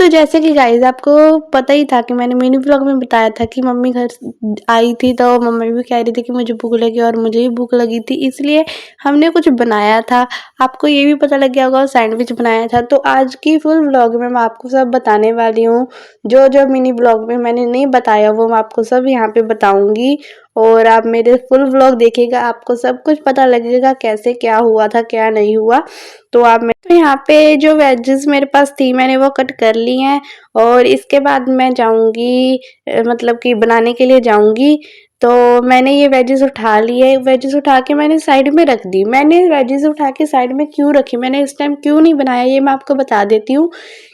तो जैसे कि गाइस आपको पता ही था कि मैंने मिनी ब्लॉग में बताया था कि मम्मी घर आई थी, तो मम्मी भी कह रही थी कि मुझे भूख लगी और मुझे भी भूख लगी थी, इसलिए हमने कुछ बनाया था। आपको ये भी पता लग गया होगा, सैंडविच बनाया था। तो आज की फुल ब्लॉग में मैं आपको सब बताने वाली हूँ। जो जो मिनी ब्लॉग में मैंने नहीं बताया वो मैं आपको सब यहाँ पे बताऊँगी, और आप मेरे फुल ब्लॉग देखिएगा, आपको सब कुछ पता लगेगा कैसे क्या हुआ था क्या नहीं हुआ। तो आप तो यहाँ पे जो वेजेस मेरे पास थी मैंने वो कट कर ली हैं, और इसके बाद मैं जाऊँगी मतलब कि बनाने के लिए जाऊँगी। तो मैंने ये वेजेस उठा लिए, वेजेस उठा के मैंने साइड में रख दी। मैंने वेजेस उठा के साइड में क्यों रखी, मैंने इस टाइम क्यों नहीं बनाया, ये मैं आपको बता देती हूँ।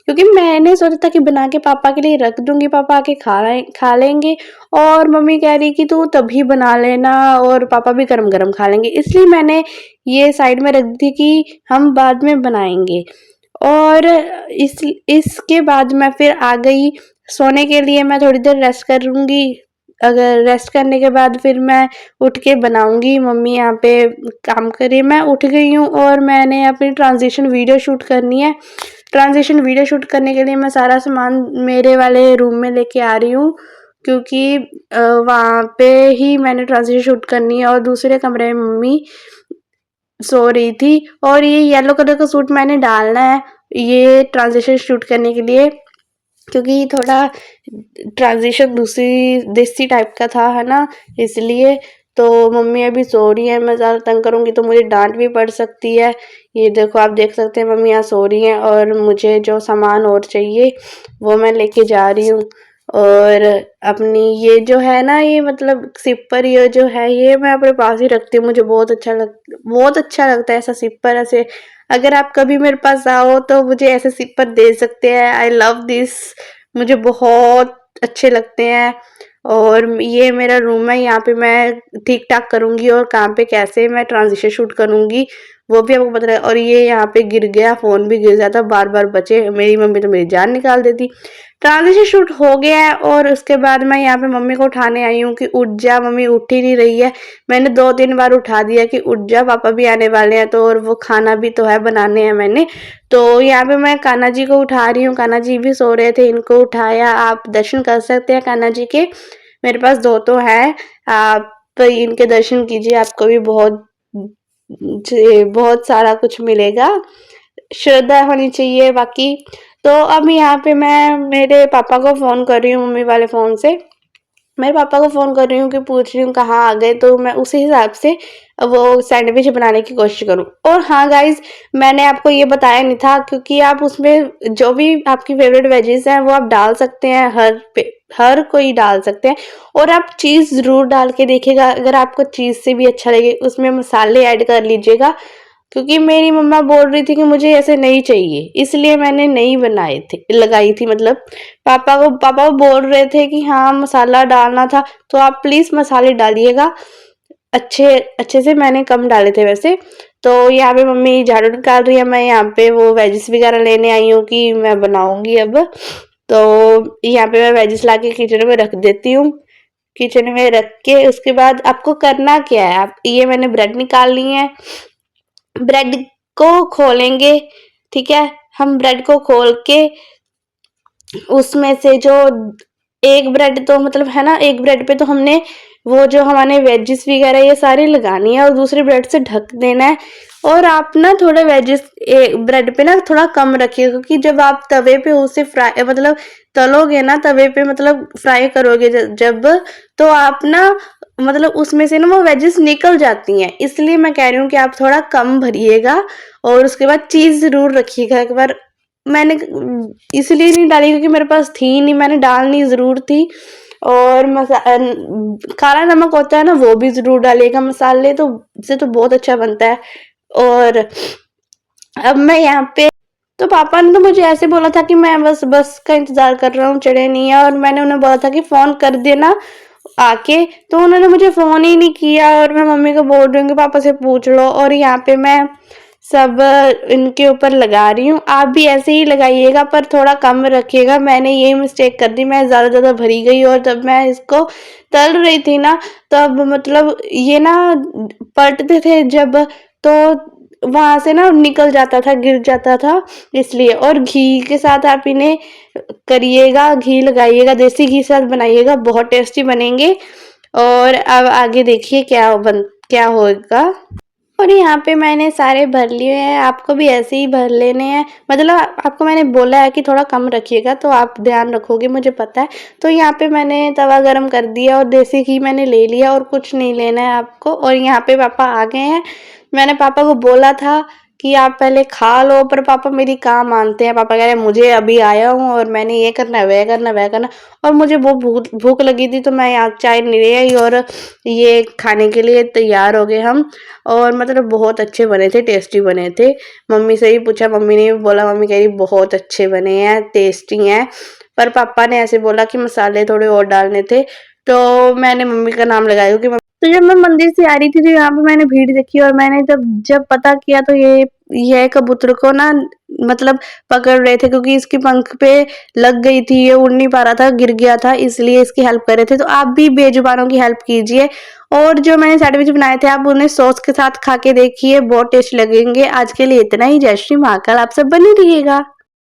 क्योंकि मैंने सोचा था कि बना के पापा के लिए रख दूंगी, पापा आके खा लेंगे, और मम्मी कह रही कि तू तभी बना लेना और पापा भी गरम गरम खा लेंगे, इसलिए मैंने ये साइड में रख दी कि हम बाद में बनाएंगे। और इसके बाद मैं फिर आ गई सोने के लिए। मैं थोड़ी देर रेस्ट करूँगी, अगर रेस्ट करने के बाद फिर मैं उठ के बनाऊंगी। मम्मी यहाँ पे काम कर रही है, मैं उठ गई हूँ और मैंने अपनी ट्रांजिशन वीडियो शूट करनी है। ट्रांजिशन वीडियो शूट करने के लिए मैं सारा सामान मेरे वाले रूम में लेके आ रही हूँ, क्योंकि वहाँ पे ही मैंने ट्रांजिशन शूट करनी है, और दूसरे कमरे में मम्मी सो रही थी। और ये येलो कलर का सूट मैंने डालना है ये ट्रांजिशन शूट करने के लिए, क्योंकि थोड़ा ट्रांजिशन दूसरी देसी टाइप का था, है ना, इसलिए। तो मम्मी अभी सो रही है, मैं ज़्यादा तंग करूँगी तो मुझे डांट भी पड़ सकती है। ये देखो, आप देख सकते हैं मम्मी यहाँ सो रही हैं, और मुझे जो सामान और चाहिए वो मैं लेके जा रही हूँ। और अपनी ये जो है ना, ये मतलब सिपर ये जो है, ये मैं अपने पास ही रखती हूँ। मुझे बहुत अच्छा लगता है ऐसा सिपर। ऐसे अगर आप कभी मेरे पास आओ तो मुझे ऐसे सिपर दे सकते हैं। आई लव दिस, मुझे बहुत अच्छे लगते हैं। और ये मेरा रूम है, यहाँ पे मैं ठीक ठाक करूँगी, और कहाँ पे कैसे मैं ट्रांजिशन शूट करूँगी वो भी आपको पता है। और ये यहाँ पे गिर गया, फ़ोन भी गिर जाता, बार बार बचे, मेरी मम्मी तो मेरी जान निकाल देती। ट्रांजिशन शूट हो गया है, और उसके बाद मैं यहाँ पे मम्मी को उठाने आई हूँ कि उठ जा। मम्मी उठ ही नहीं रही है। मैंने 2-3 बार उठा दिया कि उठ जा, पापा भी आने वाले हैं, तो और वो खाना भी तो है, बनाने हैं मैंने। तो यहाँ पे मैं कान्हा जी को उठा रही हूँ, कान्हा जी भी सो रहे थे, इनको उठाया। आप दर्शन कर सकते हैं कान्हा जी के, मेरे पास 2 तो है, आप इनके दर्शन कीजिए, आपको भी बहुत सारा कुछ मिलेगा। श्रद्धा होनी चाहिए बाकी। तो अब यहाँ पे मैं मेरे पापा को फ़ोन कर रही हूँ, मम्मी वाले फ़ोन से मेरे पापा को फ़ोन कर रही हूँ कि पूछ रही हूँ कहाँ आ गए, तो मैं उसी हिसाब से वो सैंडविच बनाने की कोशिश करूँ। और हाँ गाइज़, मैंने आपको ये बताया नहीं था, क्योंकि आप उसमें जो भी आपकी फेवरेट वेजेस हैं वो आप डाल सकते हैं, हर कोई डाल सकते हैं। और आप चीज़ ज़रूर डाल के देखिएगा, अगर आपको चीज़ से भी अच्छा लगे उसमें मसाले ऐड कर लीजिएगा, क्योंकि मेरी मम्मा बोल रही थी कि मुझे ऐसे नहीं चाहिए, इसलिए मैंने नहीं बनाए थे, लगाई थी मतलब। पापा बोल रहे थे कि हाँ मसाला डालना था, तो आप प्लीज़ मसाले डालिएगा अच्छे अच्छे से। मैंने कम डाले थे वैसे। तो यहाँ पे मम्मी झाड़ू निकाल रही है, मैं यहाँ पे वो वेजिस वगैरह लेने आई हूँ कि मैं बनाऊंगी अब। तो यहाँ पे मैं वेजिस ला के किचन में रख देती हूँ। किचन में रख के उसके बाद आपको करना क्या है, आप ये मैंने ब्रेड निकाल ली है, ब्रेड को खोलेंगे, ठीक है। हम ब्रेड को खोल के उसमें से जो एक ब्रेड तो मतलब है ना, एक ब्रेड पे तो हमने वो जो हमारे वेजिस वगैरह ये सारी लगानी है, और दूसरे ब्रेड से ढक देना है। और आप ना थोड़े वेजिस ब्रेड पे ना थोड़ा कम रखिए, क्योंकि जब आप तवे पे उसे फ्राई मतलब तलोगे ना, तवे पे मतलब फ्राई करोगे जब, तो आप ना मतलब उसमें से ना वो वेजिस निकल जाती हैं, इसलिए मैं कह रही हूँ कि आप थोड़ा कम भरिएगा। और उसके बाद चीज़ ज़रूर रखिएगा एक बार। मैंने इसलिए नहीं डाली क्योंकि मेरे पास थी नहीं, मैंने डालनी ज़रूर थी। और काला नमक होता है ना, वो भी ज़रूर डालिएगा, मसाले तो से तो बहुत अच्छा बनता है। और अब मैं यहाँ पे तो पापा ने तो मुझे ऐसे बोला था कि मैं बस का इंतज़ार कर रहा हूँ, चढ़े नहीं है, और मैंने उन्हें बोला था कि फ़ोन कर देना आके, तो उन्होंने मुझे फ़ोन ही नहीं किया। और मैं मम्मी को बोल रही हूँ कि पापा से पूछ लो। और यहाँ पे मैं सब इनके ऊपर लगा रही हूँ, आप भी ऐसे ही लगाइएगा पर थोड़ा कम रखिएगा। मैंने यही मिस्टेक कर दी, मैं ज़्यादा भरी गई, और जब मैं इसको तल रही थी ना, तब मतलब ये ना पलटते थे जब, तो वहाँ से ना निकल जाता था, गिर जाता था इसलिए। और घी के साथ आप इन्हें करिएगा, घी लगाइएगा, देसी घी के साथ बनाइएगा, बहुत टेस्टी बनेंगे। और अब आगे देखिए क्या होगा। और यहाँ पे मैंने सारे भर लिए हैं, आपको भी ऐसे ही भर लेने हैं। मतलब आपको मैंने बोला है कि थोड़ा कम रखिएगा, तो आप ध्यान रखोगे, मुझे पता है। तो यहाँ पे मैंने तवा गरम कर दिया और देसी घी मैंने ले लिया, और कुछ नहीं लेना है आपको। और यहाँ पे पापा आ गए हैं। मैंने पापा को बोला था कि आप पहले खा लो, पर पापा मेरी कहाँ मानते हैं। पापा कह रहे हैं मुझे अभी आया हूँ और मैंने ये करना है, वह करना, वह करना। और मुझे वो भूख लगी थी, तो मैं यहाँ चाय नहीं ले आई और ये खाने के लिए तैयार हो गए हम। और मतलब बहुत अच्छे बने थे, टेस्टी बने थे। मम्मी से ही पूछा, मम्मी ने भी बोला, मम्मी कह रही बहुत अच्छे बने हैं, टेस्टी हैं। पर पापा ने ऐसे बोला कि मसाले थोड़े और डालने थे, तो मैंने मम्मी का नाम लगाया क्योंकि तो जब मैं मंदिर से आ रही थी, तो यहाँ पे मैंने भीड़ देखी, और मैंने जब जब पता किया तो ये कबूतर को ना मतलब पकड़ रहे थे, क्योंकि इसकी पंख पे लग गई थी, ये उड़ नहीं पा रहा था, गिर गया था, इसलिए इसकी हेल्प कर रहे थे। तो आप भी बेजुबानों की हेल्प कीजिए। और जो मैंने सैंडविच बनाए थे, आप उन्हें सॉस के साथ खा के देखिए, बहुत टेस्ट लगेंगे। आज के लिए इतना ही। जय श्री महाकाल। आप सब बने रहिएगा।